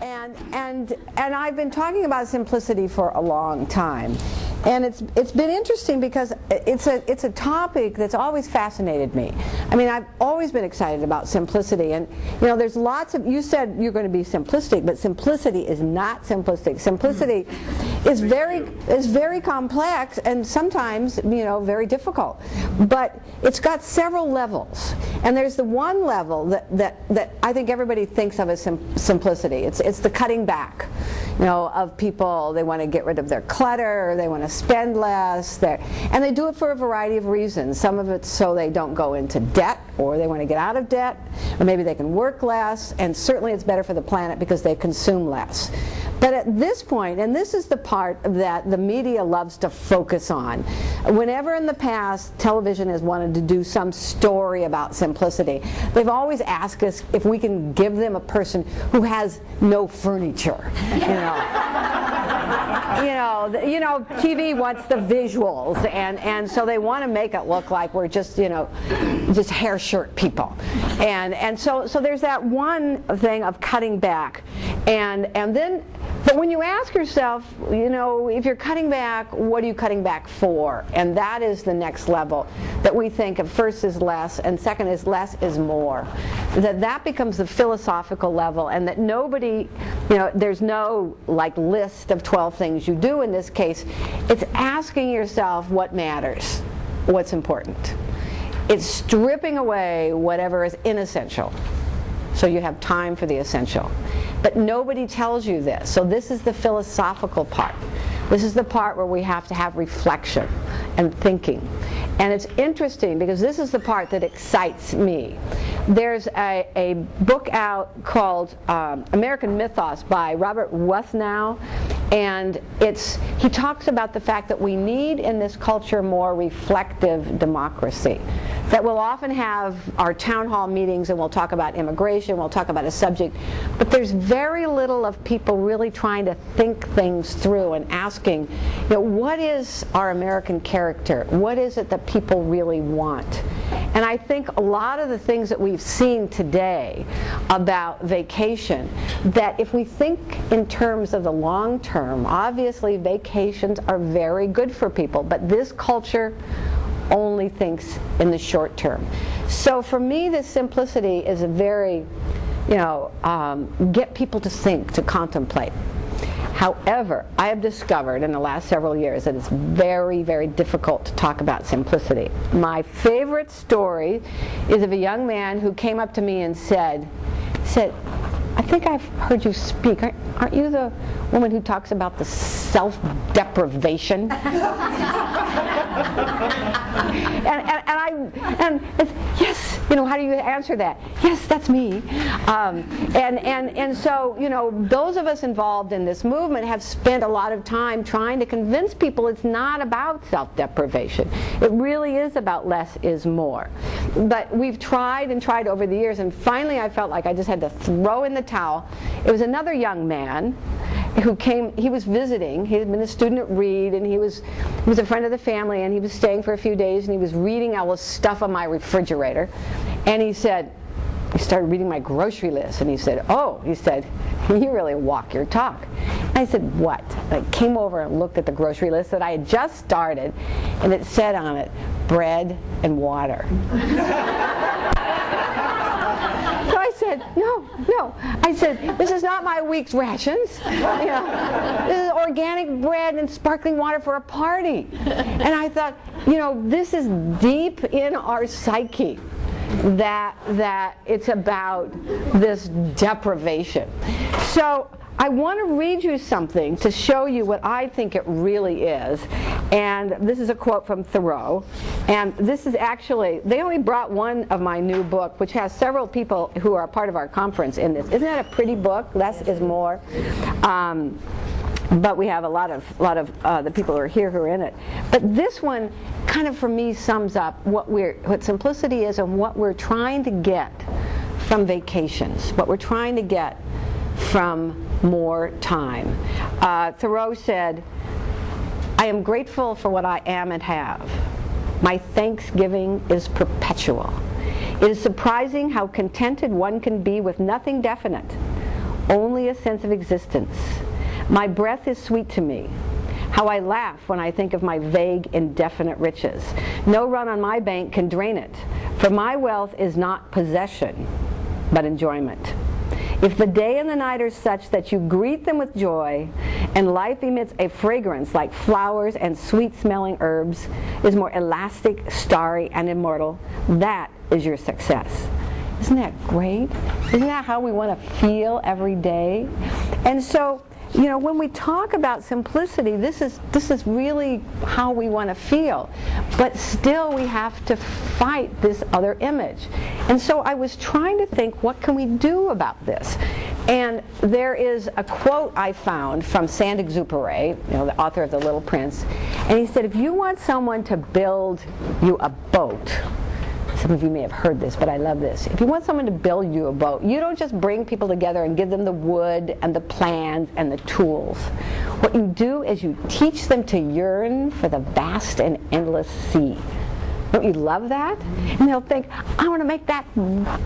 And I've been talking about simplicity for a long time, and it's been interesting because it's a topic that's always fascinated me. I mean, I've always been excited about simplicity, and there's lots of, you said you're going to be simplistic, but simplicity is not simplistic. Simplicity is very complex and sometimes very difficult, but it's got several levels, and there's the one level that I think everybody thinks of as simplicity. It's the cutting back, of people. They want to get rid of their clutter, they want to spend less, and they do it for a variety of reasons. Some of it's so they don't go into debt, or they want to get out of debt, or maybe they can work less, and certainly it's better for the planet because they consume less. But at this point, and this is the part that the media loves to focus on, whenever in the past television has wanted to do some story about simplicity, they've always asked us if we can give them a person who has no furniture. TV wants the visuals, and so they want to make it look like we're just hair shirt people, and so there's that one thing of cutting back, and then. But when you ask yourself, if you're cutting back, what are you cutting back for? And that is the next level that we think of. First is less, and second is less is more. That becomes the philosophical level, and that nobody, there's no list of 12 things you do in this case. It's asking yourself what matters, what's important. It's stripping away whatever is inessential, so you have time for the essential. But nobody tells you this. So this is the philosophical part. This is the part where we have to have reflection and thinking. And it's interesting because this is the part that excites me. There's a book out called American Mythos by Robert Wuthnow, and he talks about the fact that we need in this culture more reflective democracy. That we'll often have our town hall meetings and we'll talk about immigration, we'll talk about a subject, but there's very little of people really trying to think things through and asking, what is our American character? What is it that people really want? And I think a lot of the things that we've seen today about vacation, that if we think in terms of the long term, obviously vacations are very good for people, but this culture only thinks in the short term. So for me, this simplicity is a very, get people to think, to contemplate. However, I have discovered in the last several years that it's very, very difficult to talk about simplicity. My favorite story is of a young man who came up to me and said, I think I've heard you speak. Aren't you the woman who talks about the self-deprivation? and it's, yes, how do you answer that? Yes, that's me. And so, those of us involved in this movement have spent a lot of time trying to convince people it's not about self-deprivation. It really is about less is more. But we've tried and tried over the years, and finally I felt like I just had to throw in the towel. It was another young man who came. He was visiting. He had been a student at Reed, and he was a friend of the family, and he was staying for a few days, and he was reading all the stuff on my refrigerator, and he started reading my grocery list, and he said, you really walk your talk. And I said, what? I came over and looked at the grocery list that I had just started, and it said on it, bread and water. No. I said, this is not my week's rations. This is organic bread and sparkling water for a party. And I thought, this is deep in our psyche that it's about this deprivation. So I want to read you something to show you what I think it really is. And this is a quote from Thoreau. And this is actually, they only brought one of my new book, which has several people who are part of our conference in this. Isn't that a pretty book? Less is more. But we have a lot of the people who are here who are in it. But this one kind of, for me, sums up what simplicity is and what we're trying to get from vacations, what we're trying to get from more time. Thoreau said, I am grateful for what I am and have. My thanksgiving is perpetual. It is surprising how contented one can be with nothing definite, only a sense of existence. My breath is sweet to me. How I laugh when I think of my vague, indefinite riches. No run on my bank can drain it, for my wealth is not possession, but enjoyment. If the day and the night are such that you greet them with joy, and life emits a fragrance like flowers and sweet-smelling herbs, is more elastic, starry, and immortal, that is your success. Isn't that great? Isn't that how we want to feel every day? And so, you know, when we talk about simplicity, this is really how we want to feel. But still we have to fight this other image. And so I was trying to think, what can we do about this? And there is a quote I found from Saint-Exupéry, you know, the author of The Little Prince, and he said, if you want someone to build you a boat, some of you may have heard this, but I love this. If you want someone to build you a boat, you don't just bring people together and give them the wood and the plans and the tools. What you do is you teach them to yearn for the vast and endless sea. Don't you love that? And they'll think, I want to make that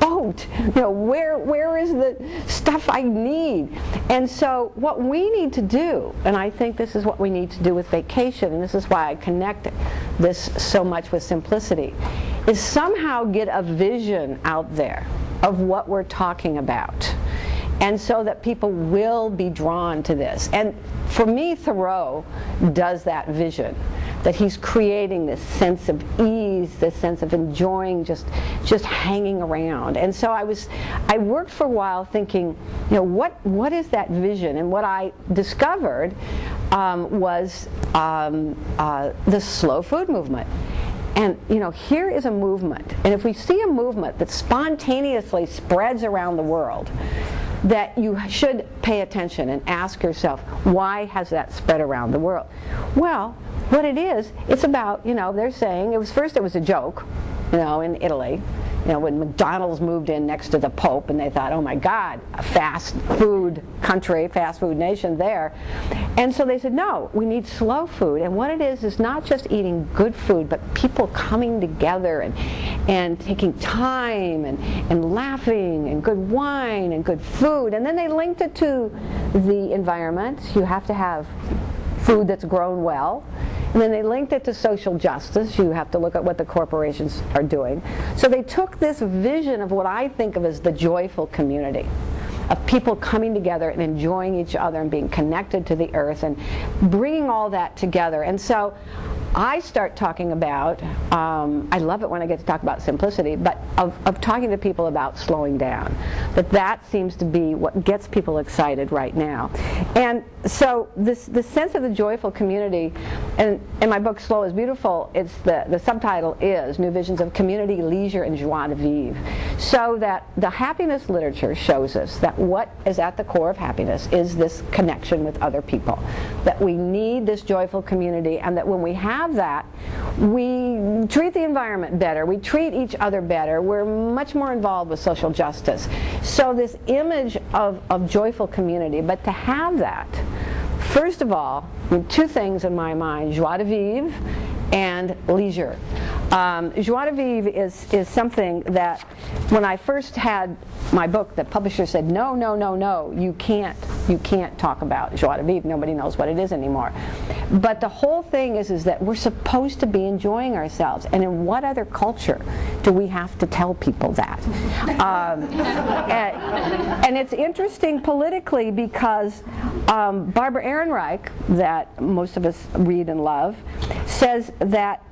boat. You know, where is the stuff I need? And so what we need to do, and I think this is what we need to do with vacation, and this is why I connect this so much with simplicity, is somehow get a vision out there of what we're talking about. And so that people will be drawn to this. And for me, Thoreau does that vision, that he's creating this sense of ease, this sense of enjoying just hanging around. And so I worked for a while thinking, you know, what is that vision? And what I discovered was the slow food movement. And you know, here is a movement, and if we see a movement that spontaneously spreads around the world, that you should pay attention and ask yourself, why has that spread around the world? Well, what it is, it's about, you know, they're saying, it was a joke, you know, in Italy, you know, when McDonald's moved in next to the Pope, and they thought, oh my God, a fast food country, fast food nation there. And so they said, no, we need slow food. And what it is not just eating good food, but people coming together and taking time and laughing and good wine and good food. And then they linked it to the environment. You have to have food that's grown well. And then they linked it to social justice. You have to look at what the corporations are doing. So they took this vision of what I think of as the joyful community, of people coming together and enjoying each other and being connected to the earth and bringing all that together. And so I start talking about, I love it when I get to talk about simplicity, but of talking to people about slowing down. That seems to be what gets people excited right now. And so this sense of the joyful community, and in my book Slow is Beautiful, it's the subtitle is New Visions of Community, Leisure, and Joie de Vivre. So that the happiness literature shows us that what is at the core of happiness is this connection with other people. That we need this joyful community, and that when we have that, we treat the environment better, we treat each other better, we're much more involved with social justice. So this image of joyful community, but to have that, first of all, two things in my mind, joie de vivre and leisure. Joie de vivre is something that when I first had my book, the publisher said, no, you can't talk about joie de vivre. Nobody knows what it is anymore. But the whole thing is that we're supposed to be enjoying ourselves. And in what other culture do we have to tell people that? And it's interesting politically because Barbara Ehrenreich, that most of us read and love, says that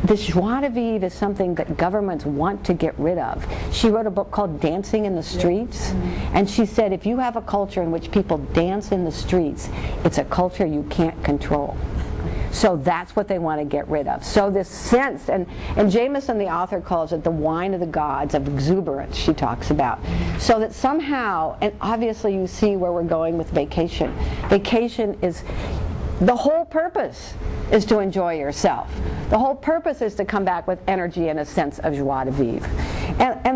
this joie de vivre is something that governments want to get rid of. She wrote a book called Dancing in the Streets, and she said if you have a culture in which people dance in the streets, it's a culture you can't control. So that's what they want to get rid of. So this sense, and Jameson, the author, calls it the wine of the gods, of exuberance, she talks about. So that somehow, and obviously you see where we're going with vacation. Vacation is, the whole purpose is to enjoy yourself. The whole purpose is to come back with energy and a sense of joie de vivre. And